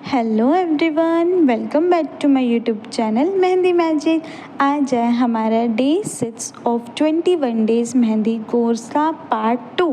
Hello everyone, welcome back to my YouTube channel Mehndi magic. आज है हमारा day 6 of 21 days mehndi course का part 2।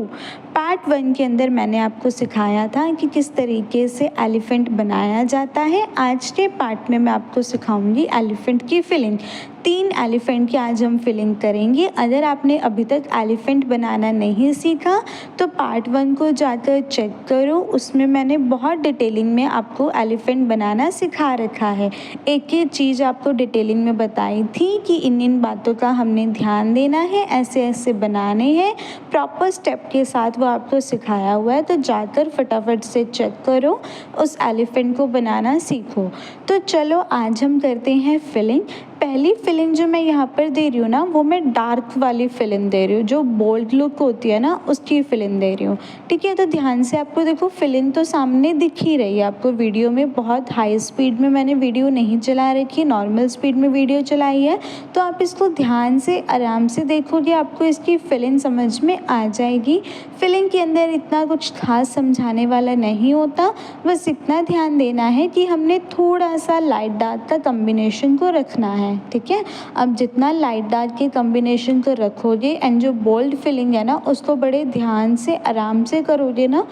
Part 1 के अंदर मैंने आपको सिखाया था कि किस तरीके से एलिफेंट बनाया जाता है। आज के पार्ट में मैं आपको सिखाऊंगी एलिफेंट की फिलिंग। 3 एलिफेंट की आज हम फिलिंग करेंगे। अगर आपने अभी तक एलिफेंट बनाना नहीं सीखा तो पार्ट 1 को जाकर चेक करो, उसमें मैंने बहुत डिटेलिंग में आपको एलिफेंट बनाना सिखा रखा है। एक एक चीज़ आपको डिटेलिंग में बताई थी कि इन बातों का हमने ध्यान देना है, ऐसे ऐसे बनाने हैं, प्रॉपर स्टेप के साथ वो आपको सिखाया हुआ है। तो जाकर फटाफट से चेक करो, उस एलिफेंट को बनाना सीखो। तो चलो आज हम करते हैं फिलिंग। पहली फिलिंग जो मैं यहाँ पर दे रही हूँ ना, वो मैं डार्क वाली फिलिंग दे रही हूँ, जो बोल्ड लुक होती है ना उसकी फिलिंग दे रही हूँ। ठीक है, तो ध्यान से आपको देखो, फिलिंग तो सामने दिख ही रही है आपको वीडियो में। बहुत हाई स्पीड में मैंने वीडियो नहीं चला रखी, नॉर्मल स्पीड में वीडियो चलाई है। तो आप इसको ध्यान से आराम से देखोगे, आपको इसकी फिलिंग समझ में आ जाएगी। फिलिंग के अंदर इतना कुछ खास समझाने वाला नहीं होता, बस इतना ध्यान देना है कि हमने थोड़ा सा लाइट डार्क का कॉम्बिनेशन को रखना है। ठीक है, अब जितना लाइट डार्क के कॉम्बिनेशन को रखोगे एंड जो बोल्ड फिलिंग है ना, उसको बड़े ध्यान से आराम से करोगे ना,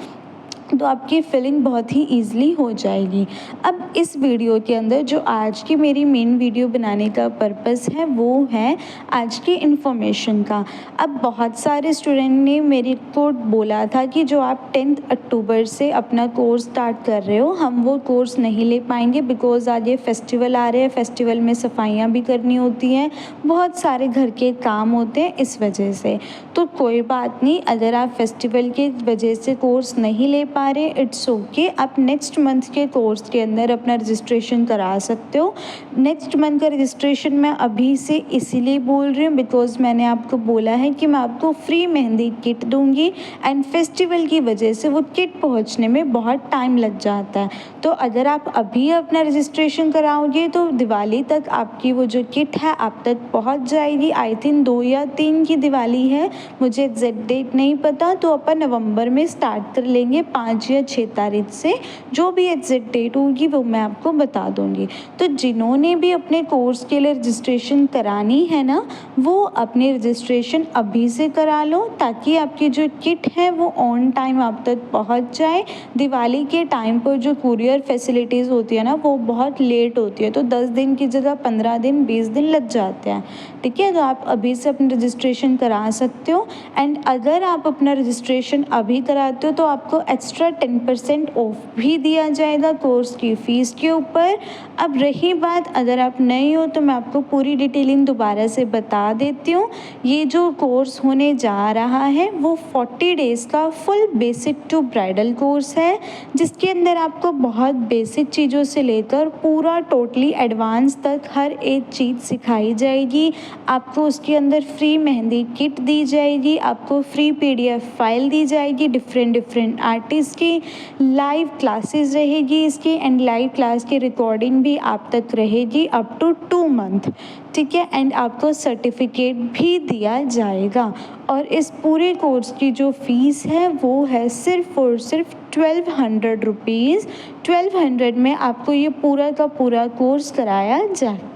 तो आपकी फिलिंग बहुत ही ईजिली हो जाएगी। अब इस वीडियो के अंदर जो आज की मेरी मेन वीडियो बनाने का पर्पस है वो है आज की इन्फॉर्मेशन का। अब बहुत सारे स्टूडेंट ने मेरे को बोला था कि जो आप 10 अक्टूबर से अपना कोर्स स्टार्ट कर रहे हो, हम वो कोर्स नहीं ले पाएंगे बिकॉज़ आगे फेस्टिवल आ रहे हैं, फेस्टिवल में सफाइयाँ भी करनी होती हैं, बहुत सारे घर के काम होते हैं इस वजह से। तो कोई बात नहीं, अगर आप फेस्टिवल की वजह से कोर्स नहीं ले पा रहे, इट्स ओके। आप नेक्स्ट मंथ के कोर्स के अंदर अपना रजिस्ट्रेशन करा सकते हो। नेक्स्ट मंथ का रजिस्ट्रेशन मैं अभी से इसीलिए बोल रही हूँ बिकॉज़ मैंने आपको बोला है कि मैं आपको फ्री मेहंदी किट दूंगी एंड फेस्टिवल की वजह से वो किट पहुँचने में बहुत टाइम लग जाता है। तो अगर आप अभी अपना रजिस्ट्रेशन कराओगे तो दिवाली तक आपकी वो जो किट है आप तक पहुँच जाएगी। आई थिंक 2 या 3 की दिवाली है, मुझे एग्जैक्ट डेट नहीं पता। तो अपन नवंबर में स्टार्ट कर लेंगे 5 या 6 तारीख से, जो भी एग्जैक्ट डेट होगी वो मैं आपको बता दूंगी। तो जिन्होंने भी अपने कोर्स के लिए रजिस्ट्रेशन करानी है ना, वो अपनी रजिस्ट्रेशन अभी से करा लो ताकि आपकी जो किट है वो ऑन टाइम आप तक पहुंच जाए। दिवाली के टाइम पर जो कुरियर फैसिलिटीज़ होती है ना, वो बहुत लेट होती है, तो 10 दिन की जगह 15 दिन 20 दिन लग जाते हैं। ठीक है, तो आप अभी से अपनी रजिस्ट्रेशन करा सकते हो एंड अगर आप अपना रजिस्ट्रेशन अभी कराते हो तो आपको एक्स्ट्रा 10% ऑफ भी दिया जाएगा कोर्स की फ़ीस के ऊपर। अब रही बात, अगर आप नए हो तो मैं आपको पूरी डिटेलिंग दोबारा से बता देती हूँ। ये जो कोर्स होने जा रहा है वो 40 डेज़ का full basic to bridal course है, जिसके अंदर आपको बहुत बेसिक चीज़ों से लेकर पूरा टोटली एडवांस तक हर एक चीज़ सिखाई जाएगी। आपको उसके अंदर फ्री मेहंदी किट दी जाएगी, आपको फ्री PDF फाइल दी जाएगी डिफरेंट आर्टिस्ट की, लाइव क्लासेस रहेगी इसकी एंड लाइव क्लास की रिकॉर्डिंग भी आप तक रहेगी अप टू 2 मंथ। ठीक है, एंड आपको सर्टिफिकेट भी दिया जाएगा। और इस पूरे कोर्स की जो फ़ीस है वो है सिर्फ और सिर्फ 1200 रुपीज़। 1200 में आपको ये पूरा का पूरा कोर्स कराया जाएगा।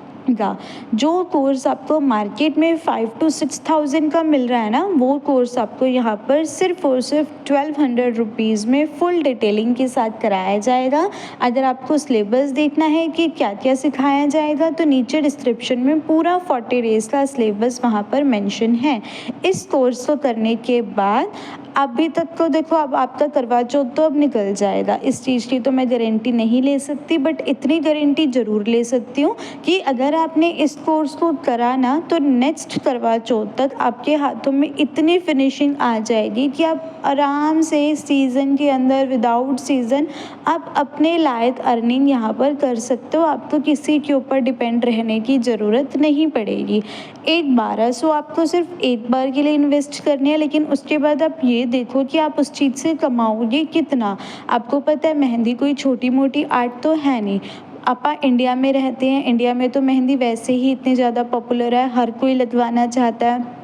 जो कोर्स आपको मार्केट में 5 to 6,000 का मिल रहा है ना, वो कोर्स आपको यहाँ पर सिर्फ और सिर्फ 1200 रुपीज़ में फुल डिटेलिंग के साथ कराया जाएगा। अगर आपको सिलेबस देखना है कि क्या क्या सिखाया जाएगा तो नीचे डिस्क्रिप्शन में पूरा 40 डेज़ का सिलेबस वहाँ पर मेंशन है। इस कोर्स को करने के बाद अभी तक तो देखो, अब आपका करवा चौथ तो अब निकल जाएगा, इस चीज़ की तो मैं गारंटी नहीं ले सकती, बट इतनी गारंटी ज़रूर ले सकती हूँ कि अगर आपने इस कोर्स को करा ना तो नेक्स्ट करवा चौथ तक आपके हाथों में इतनी फिनिशिंग आ जाएगी कि आप आराम से सीज़न के अंदर विदाउट सीज़न आप अपने लायक अर्निंग यहाँ पर कर सकते हो। आपको किसी के ऊपर डिपेंड रहने की ज़रूरत नहीं पड़ेगी। 1200 आपको सिर्फ एक बार के लिए इन्वेस्ट करनी है, लेकिन उसके बाद आप ये देखो कि आप उस चीज़ से कमाओगे कितना। आपको पता है मेहंदी कोई छोटी मोटी आर्ट तो है नहीं। आप इंडिया में रहते हैं, इंडिया में तो मेहंदी वैसे ही इतनी ज़्यादा पॉपुलर है, हर कोई लगवाना चाहता है।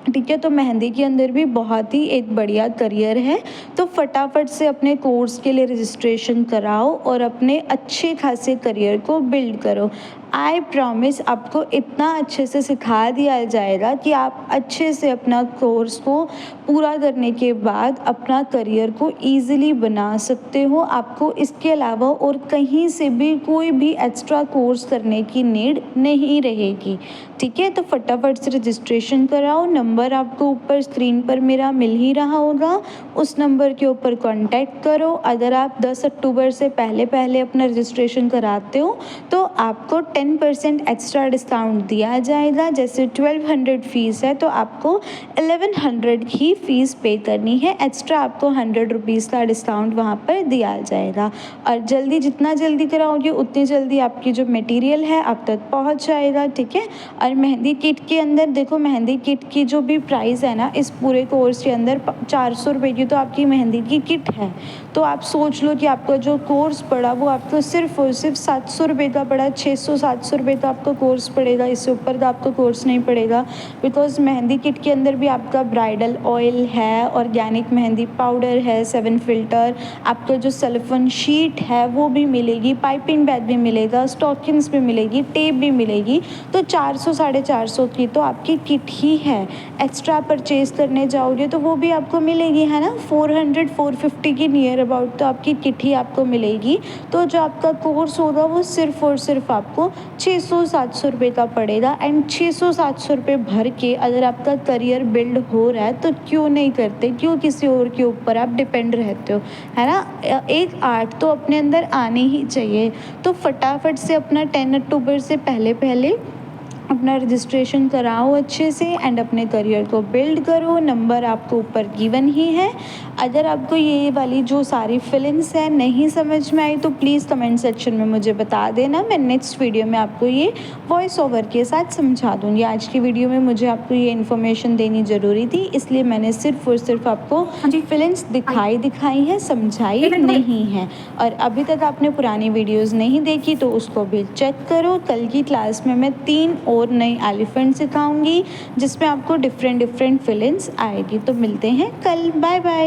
ठीक है। तो मेहंदी के अंदर भी बहुत ही एक बढ़िया करियर है, तो फटाफट से अपने कोर्स के लिए रजिस्ट्रेशन कराओ और अपने अच्छे खासे करियर को बिल्ड करो। आई प्रॉमिस आपको इतना अच्छे से सिखा दिया जाएगा कि आप अच्छे से अपना कोर्स को पूरा करने के बाद अपना करियर को ईज़िली बना सकते हो। आपको इसके अलावा और कहीं से भी कोई भी एक्स्ट्रा कोर्स करने की नीड नहीं रहेगी। ठीक है, तो फटाफट से रजिस्ट्रेशन कराओ। नंबर आपको ऊपर स्क्रीन पर मेरा मिल ही रहा होगा, उस नंबर के ऊपर कांटेक्ट करो। अगर आप 10 अक्टूबर से पहले पहले अपना रजिस्ट्रेशन कराते हो तो आपको 10% एक्स्ट्रा डिस्काउंट दिया जाएगा। जैसे 1200 फ़ीस है तो आपको 1100 ही फ़ीस पे करनी है, एक्स्ट्रा आपको 100 रुपीज़ का डिस्काउंट वहाँ पर दिया जाएगा। और जल्दी, जितना जल्दी कराओगे उतनी जल्दी आपकी जो मटेरियल है आप तक पहुँच जाएगा। ठीक है, और मेहंदी किट के अंदर देखो, मेहंदी किट की जो भी प्राइस है ना इस पूरे कोर्स के अंदर 400 रुपये की तो आपकी मेहंदी की किट है। तो आप सोच लो कि आपका जो कोर्स पड़ा वो आपको सिर्फ और सिर्फ 700 रुपये का पड़ा, 600-700 रुपये का आपका कोर्स पड़ेगा, इससे ऊपर का आपका कोर्स नहीं पड़ेगा। बिकॉज मेहंदी किट के अंदर भी आपका ब्राइडल ऑयल है, ऑर्गेनिक मेहंदी पाउडर है, 7 फिल्टर, आपका जो सेलोफेन शीट है वो भी मिलेगी, पाइपिंग बैग भी मिलेगा, स्टॉकिंग्स भी मिलेगी, टेप भी मिलेगी। तो 400-450 की तो आपकी किट ही है। एक्स्ट्रा परचेज़ करने जाओगे तो वो भी आपको मिलेगी, है ना, 400-450 की नियर अबाउट तो आपकी किट ही आपको मिलेगी। तो जो आपका कोर्स होगा वो सिर्फ़ और सिर्फ आपको 600-700 रुपये का पड़ेगा। एंड 600-700 रुपये भर के अगर आपका करियर बिल्ड हो रहा है तो क्यों नहीं करते, क्यों किसी और के ऊपर आप डिपेंड रहते हो, है ना। एक आर्ट तो अपने अंदर आनी ही चाहिए। तो फटाफट से अपना 10 अक्टूबर से पहले पहले अपना रजिस्ट्रेशन कराओ अच्छे से एंड अपने करियर को बिल्ड करो। नंबर आपको ऊपर गिवन ही है। अगर आपको ये वाली जो सारी फीलिंग्स है नहीं समझ में आई तो प्लीज़ कमेंट सेक्शन में मुझे बता देना, मैं नेक्स्ट वीडियो में आपको ये वॉइस ओवर के साथ समझा दूँगी। आज की वीडियो में मुझे आपको ये इन्फॉर्मेशन देनी ज़रूरी थी, इसलिए मैंने सिर्फ और सिर्फ आपको फीलिंग्स दिखाई है, समझाई नहीं है। और अभी तक आपने पुरानी वीडियोज़ नहीं देखी तो उसको भी चेक करो। कल की क्लास में मैं 3 और नई एलिफेंट सिखाऊंगी जिसमें आपको डिफरेंट फीलिंग्स आएगी। तो मिलते हैं कल, बाय बाय।